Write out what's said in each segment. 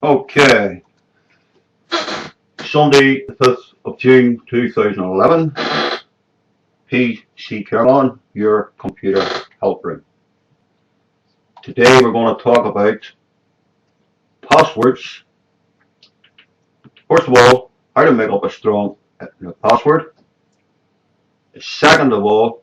Okay, Sunday, the 5th of June 2011, PC Caroline, your computer help room. Today we're going to talk about passwords. First of all, how to make up a strong password. Second of all,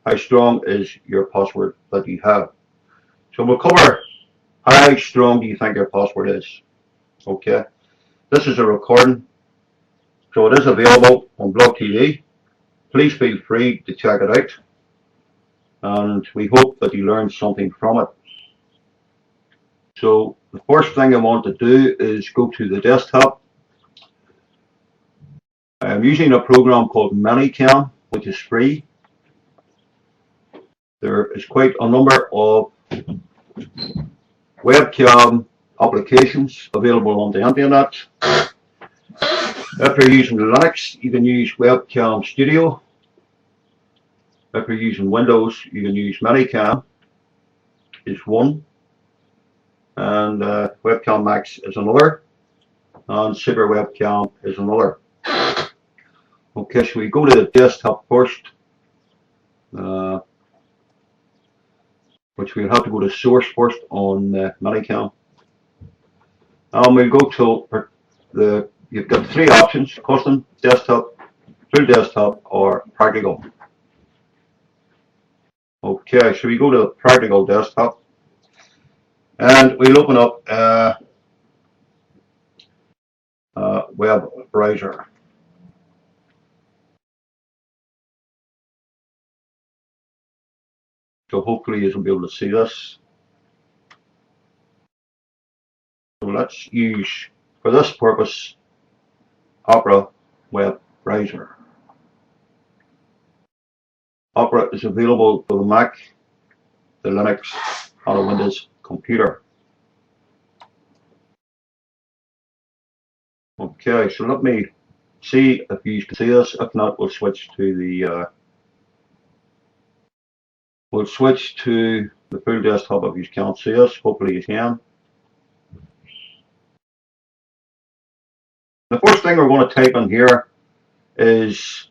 how strong is your password that you have. So we'll cover how strong do you think your password is. Okay, this is a recording, so it is available on Blog TV. Please feel free to check it out, and we hope that you learn something from it. So the first thing I want to do is go to the desktop. I'm using a program called ManyCam, which is free. There is quite a number of webcam applications available on the internet. If you're using Linux, you can use Webcam Studio. If you're using Windows, you can use ManyCam is one, and Webcam Max is another, and Super Webcam is another. Okay, so we go to the desktop first, which we'll have to go to source first on ManyCam. And we'll go to you've got three options: custom, desktop, full desktop, or practical. Okay, so we go to practical desktop, and we'll open up web browser. So hopefully you'll be able to see this. So let's use, for this purpose, Opera web browser. Opera is available for the Mac, the Linux, and a Windows computer. Okay, so let me see if you can see this. If not, we'll switch to the full desktop if you can't see us. Hopefully you can. The first thing we're going to type in here is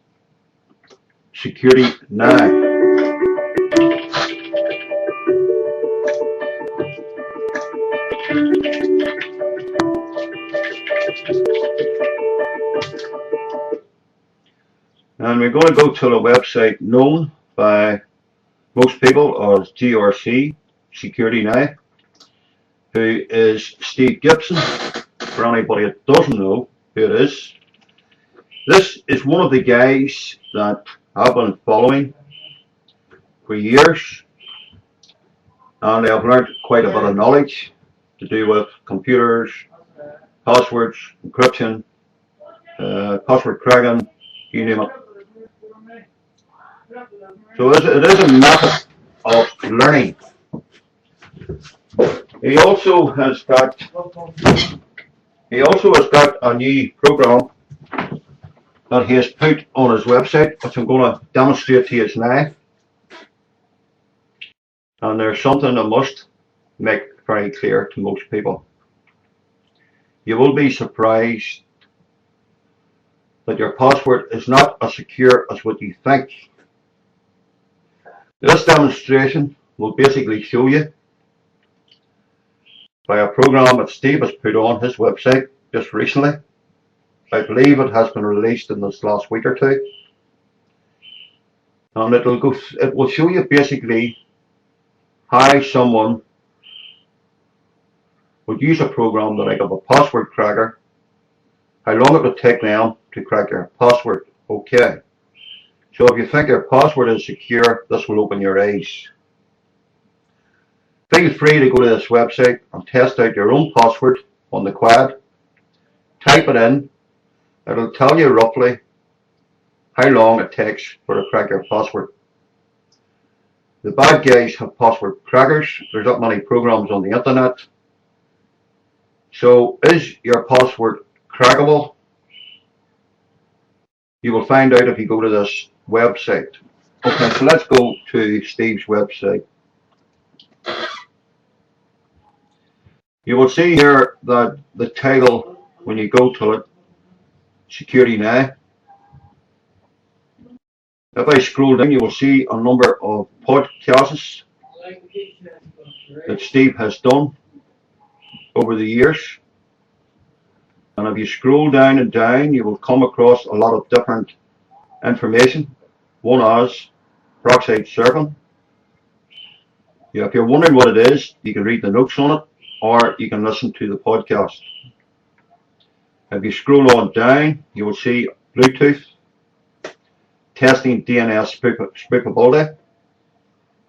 Security Now. And we're going to go to the website known by most people as GRC, Security Now, who is Steve Gibson. For anybody that doesn't know who it is, this is one of the guys that I've been following for years, and I've learned quite a bit of knowledge to do with computers, passwords, encryption, password cracking, you name it. So it is a method of learning. He also has got a new program that he has put on his website, which I'm going to demonstrate to you now. And there's something I must make very clear to most people. You will be surprised that your password is not as secure as what you think. This demonstration will basically show you by a program that Steve has put on his website just recently. I believe it has been released in this last week or two, and it will show you basically how someone would use a program like a password cracker, how long it would take them to crack your password. Okay, so if you think your password is secure, this will open your eyes. Feel free to go to this website and test out your own password on the quad. Type it in. It'll tell you roughly how long it takes for to crack your password. The bad guys have password crackers. There's not many programs on the internet. So is your password crackable? You will find out if you go to this website. Okay, so let's go to Steve's website. You will see here that the title, when you go to it, Security Now. If I scroll down, you will see a number of podcasts that Steve has done over the years. And if you scroll down and down, you will come across a lot of different information. One is peroxide surfing. Yeah, if you're wondering what it is, you can read the notes on it, or you can listen to the podcast. If you scroll on down, you will see Bluetooth, testing DNS spoofability,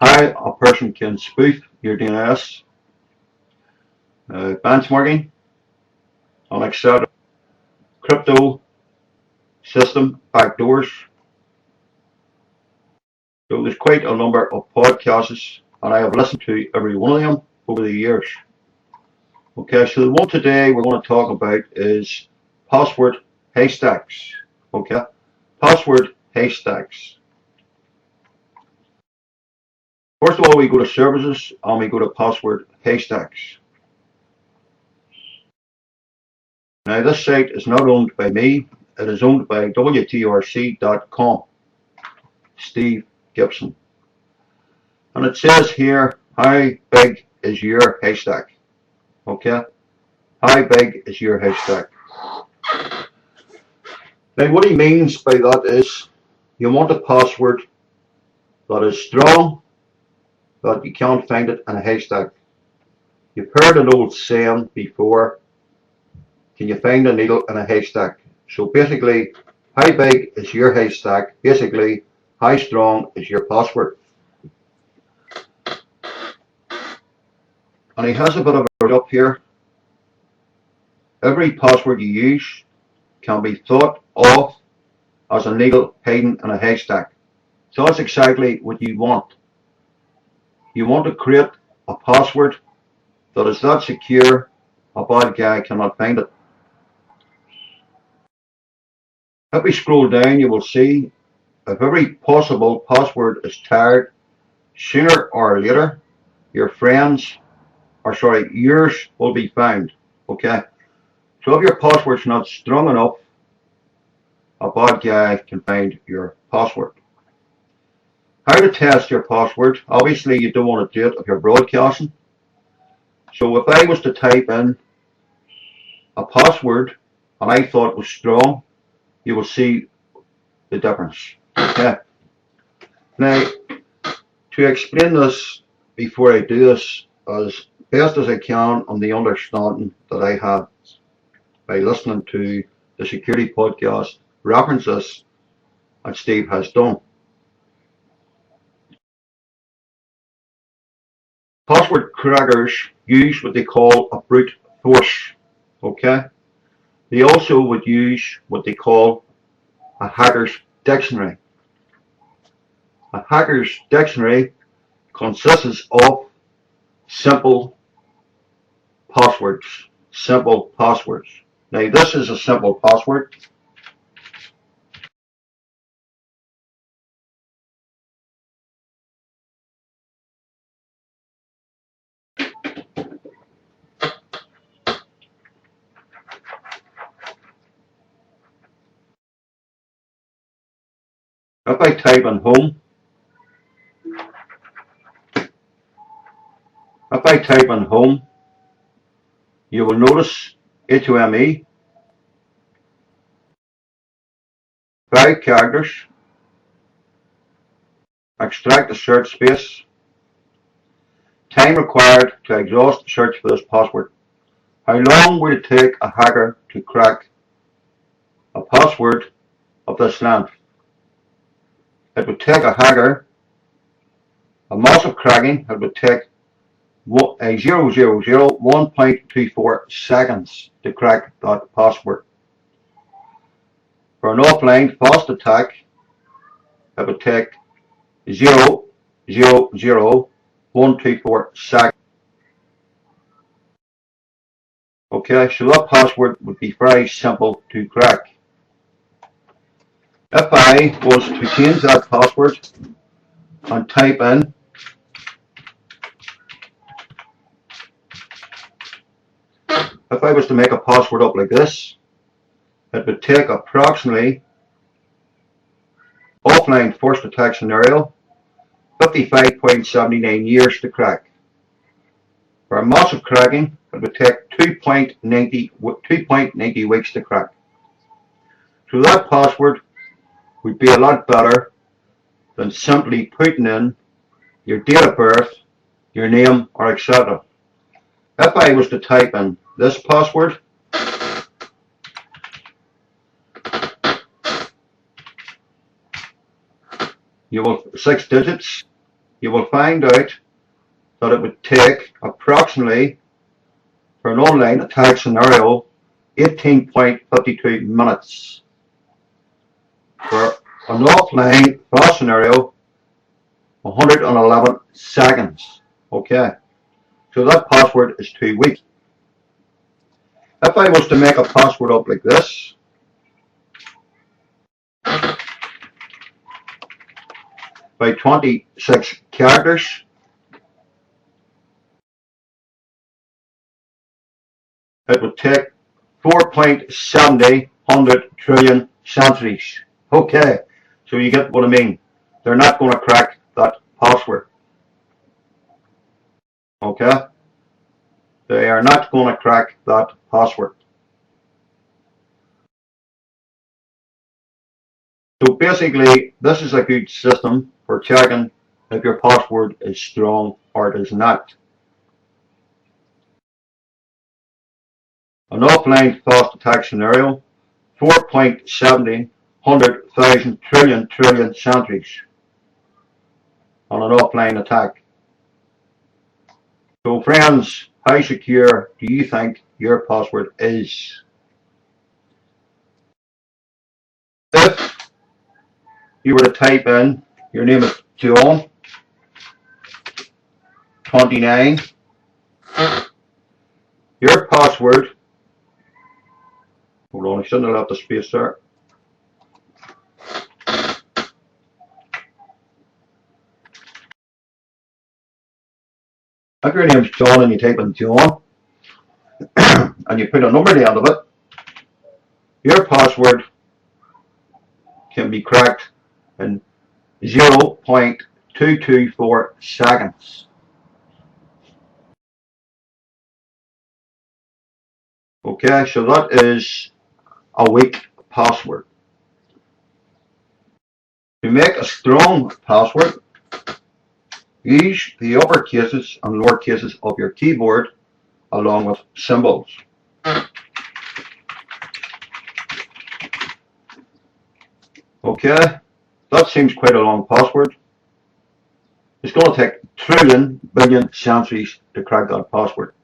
how a person can spoof your DNS, benchmarking, unacceptable crypto system backdoors. So there's quite a number of podcasts, and I have listened to every one of them over the years. Okay, so the one today we're going to talk about is password haystacks. Okay, password haystacks. First of all, we go to services and we go to password haystacks. Now, this site is not owned by me, it is owned by WTRC.com, Steve Gibson. And it says here, how big is your haystack? Okay, how big is your haystack? Now, what he means by that is you want a password that is strong, that you can't find it in a haystack. You've heard an old saying before, can you find a needle in a haystack? So basically, how big is your haystack? Basically, how strong is your password? And he has a bit of a up here. Every password you use can be thought of as a needle hiding in a haystack. So that's exactly what you want. You want to create a password that is that secure a bad guy cannot find it. If we scroll down, you will see if every possible password is tagged, sooner or later, yours will be found. Okay? So if your password's not strong enough, a bad guy can find your password. How to test your password? Obviously, you don't want to do it if you're broadcasting. So if I was to type in a password and I thought it was strong, you will see the difference. Okay. Now, to explain this before I do this as best as I can on the understanding that I had by listening to the security podcast references that Steve has done. Password crackers use what they call a brute force. Okay. They also would use what they call a hacker's dictionary. A hacker's dictionary consists of simple passwords. Simple passwords. Now, this is a simple password. If I type in home, you will notice HOME, 5 characters, extract the search space, time required to exhaust the search for this password. How long would it take a hacker to crack a password of this length? It would take a hacker a massive cracking. It would take 1.24 seconds to crack that password. For an offline fast attack, it would take 0.00124 seconds. Okay, so that password would be very simple to crack. If I was to change that password and type in if I was to make a password up like this, it would take approximately, offline first attack scenario, 55.79 years to crack. For a massive cracking, it would take 2.90 weeks to crack. So that password would be a lot better than simply putting in your date of birth, your name, or etc. If I was to type in this password, you will 6 digits, you will find out that it would take approximately, for an online attack scenario, 18.52 minutes. For an offline fast scenario, 111 seconds. Okay, so that password is too weak. If I was to make a password up like this, by 26 characters, it would take 4.70 trillion centuries. Okay, so you get what I mean. They're not going to crack that password. Okay, they are not going to crack that password. So basically, this is a good system for checking if your password is strong or it is not. An offline fast attack scenario, 4.70 trillion centuries on an offline attack. So friends, how secure do you think your password is? If you were to type in, your name is John, 29, your password, hold on, I shouldn't have left the space there. If your name is John and you type in John, and you put a number at the end of it, your password can be cracked in 0.224 seconds. Okay, so that is a weak password. To make a strong password, use the upper cases and lower cases of your keyboard along with symbols. Okay, that seems quite a long password. It's going to take trillion billion centuries to crack that password.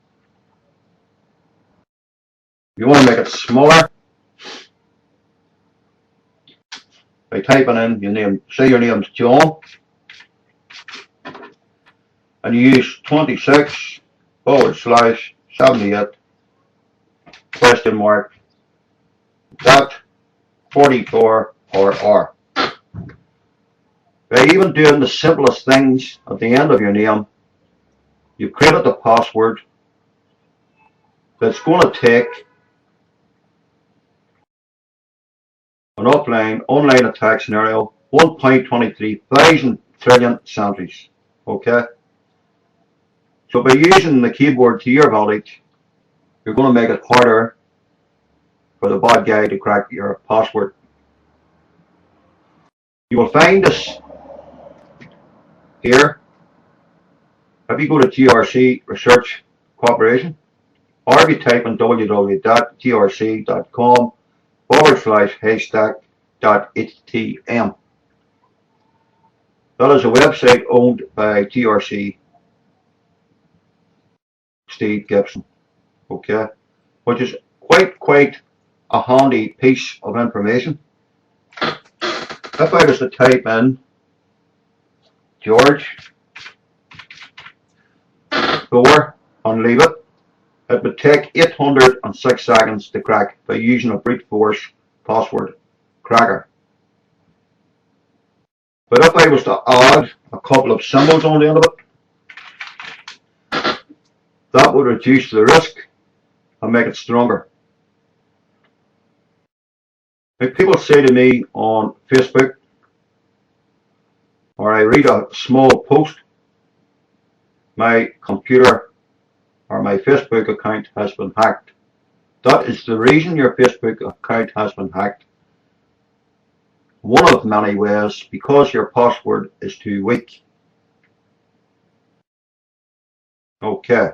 You want to make it smaller by typing in your name. Say your name's John, and you use 26/78 question mark dot 44 or R. By even doing the simplest things at the end of your name, you've created a password that's going to take an online attack scenario 1.23 thousand trillion centuries. Okay, so by using the keyboard to your advantage, you're going to make it harder for the bad guy to crack your password. You will find this here. If you go to GRC Research Corporation, or if you type in www.grc.com/haystack.htm. That is a website owned by GRC Steve Gibson, okay, which is quite a handy piece of information. If I was to type in George 4 and leave it, it would take 806 seconds to crack by using a brute force password cracker. But if I was to add a couple of symbols on the end of it, that would reduce the risk and make it stronger. Like people say to me on Facebook, or I read a small post, my computer or my Facebook account has been hacked. That is the reason your Facebook account has been hacked. One of many ways, because your password is too weak. Okay.